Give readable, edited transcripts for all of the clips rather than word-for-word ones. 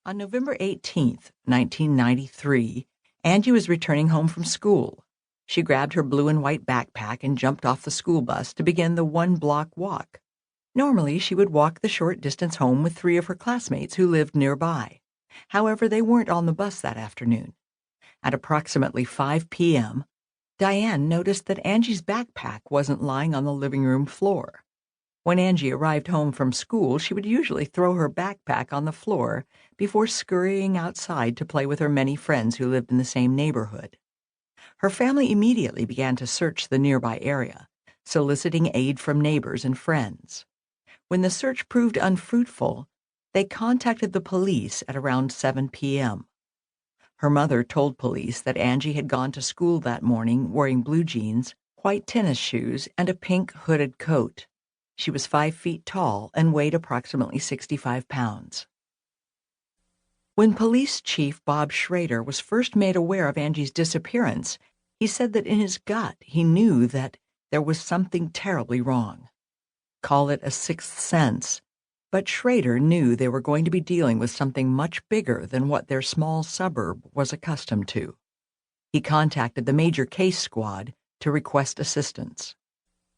On November 18th, 1993, Angie was returning home from school. She grabbed her blue and white backpack and jumped off the school bus to begin the one-block walk. Normally, she would walk the short distance home with 3 of her classmates who lived nearby. However, they weren't on the bus that afternoon. At approximately 5 p.m., Diane noticed that Angie's backpack wasn't lying on the living room floor. When Angie arrived home from school, she would usually throw her backpack on the floor before scurrying outside to play with her many friends who lived in the same neighborhood. Her family immediately began to search the nearby area, soliciting aid from neighbors and friends. When the search proved unfruitful, they contacted the police at around 7 p.m. Her mother told police that Angie had gone to school that morning wearing blue jeans, white tennis shoes, and a pink hooded coat. She was 5 feet tall and weighed approximately 65 pounds. When Police Chief Bob Schrader was first made aware of Angie's disappearance, he said that in his gut he knew that there was something terribly wrong. Call it a sixth sense, but Schrader knew they were going to be dealing with something much bigger than what their small suburb was accustomed to. He contacted the Major Case Squad to request assistance.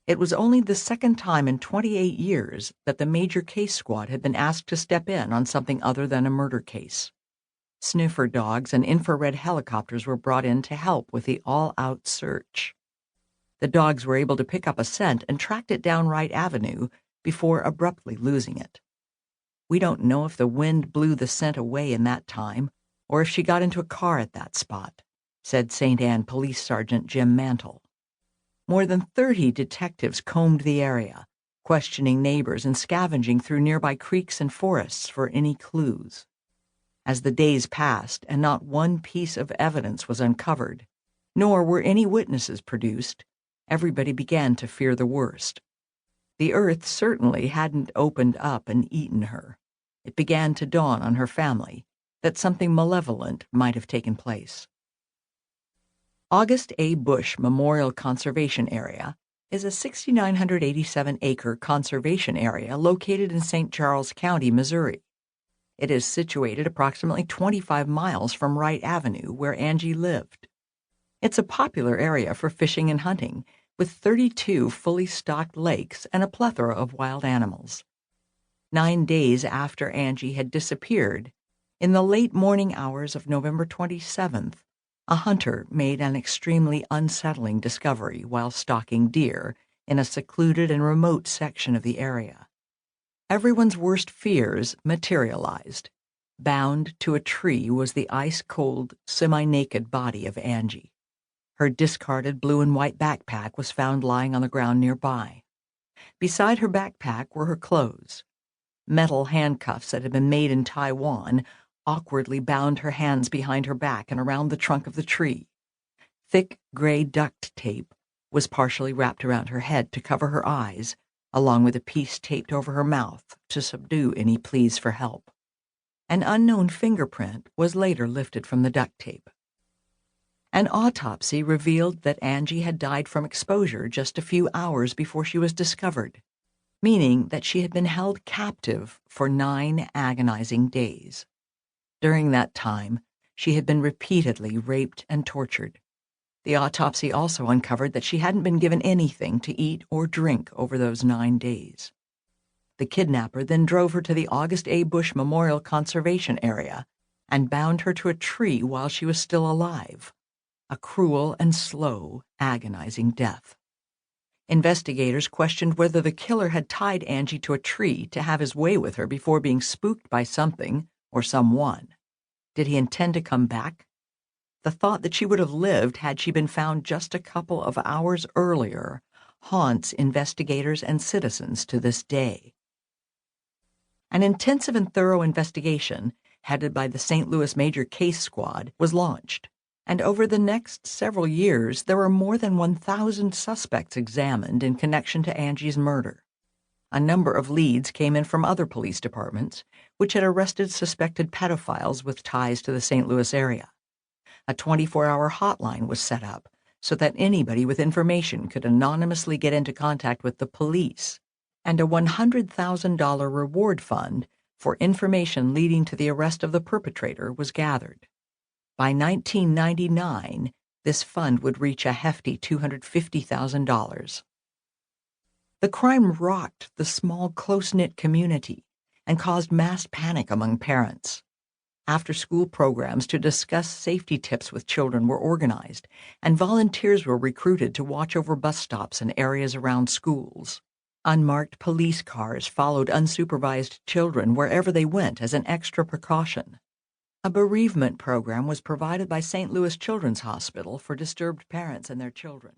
It was only the second time in 28 years that the Major Case Squad had been asked to step in on something other than a murder case. Sniffer dogs and infrared helicopters were brought in to help with the all-out search. The dogs were able to pick up a scent and tracked it down Wright Avenue before abruptly losing it. We don't know if the wind blew the scent away in that time or if she got into a car at that spot, said St. Anne Police Sergeant Jim Mantle. More than 30 detectives combed the area, questioning neighbors and scavenging through nearby creeks and forests for any clues. As the days passed and not one piece of evidence was uncovered, nor were any witnesses produced, everybody began to fear the worst. The earth certainly hadn't opened up and eaten her. It began to dawn on her family that something malevolent might have taken place. August A. Bush Memorial Conservation Area is a 6,987-acre conservation area located in St. Charles County, Missouri. It is situated approximately 25 miles from Wright Avenue, where Angie lived. It's a popular area for fishing and hunting, with 32 fully stocked lakes and a plethora of wild animals. 9 days after Angie had disappeared, in the late morning hours of November 27th, a hunter made an extremely unsettling discovery while stalking deer in a secluded and remote section of the area. Everyone's worst fears materialized. Bound to a tree was the ice-cold, semi-naked body of Angie. Her discarded blue and white backpack was found lying on the ground nearby. Beside her backpack were her clothes. Metal handcuffs that had been made in Taiwan awkwardly bound her hands behind her back and around the trunk of the tree. Thick gray duct tape was partially wrapped around her head to cover her eyes, along with a piece taped over her mouth to subdue any pleas for help. An unknown fingerprint was later lifted from the duct tape. An autopsy revealed that Angie had died from exposure just a few hours before she was discovered, meaning that she had been held captive for 9 agonizing days. During that time, she had been repeatedly raped and tortured. The autopsy also uncovered that she hadn't been given anything to eat or drink over those 9 days. The kidnapper then drove her to the August A. Bush Memorial Conservation Area and bound her to a tree while she was still alive. A cruel and slow, agonizing death. Investigators questioned whether the killer had tied Angie to a tree to have his way with her before being spooked by something or someone. Did he intend to come back? The thought that she would have lived had she been found just a couple of hours earlier haunts investigators and citizens to this day. An intensive and thorough investigation, headed by the St. Louis Major Case Squad, was launched, and over the next several years there were more than 1,000 suspects examined in connection to Angie's murder. A number of leads came in from other police departments, which had arrested suspected pedophiles with ties to the St. Louis area. A 24-hour hotline was set up so that anybody with information could anonymously get into contact with the police, and a $100,000 reward fund for information leading to the arrest of the perpetrator was gathered. By 1999, this fund would reach a hefty $250,000. The crime rocked the small, close-knit community and caused mass panic among parents. After-school programs to discuss safety tips with children were organized, and volunteers were recruited to watch over bus stops and areas around schools. Unmarked police cars followed unsupervised children wherever they went as an extra precaution. A bereavement program was provided by St. Louis Children's Hospital for disturbed parents and their children.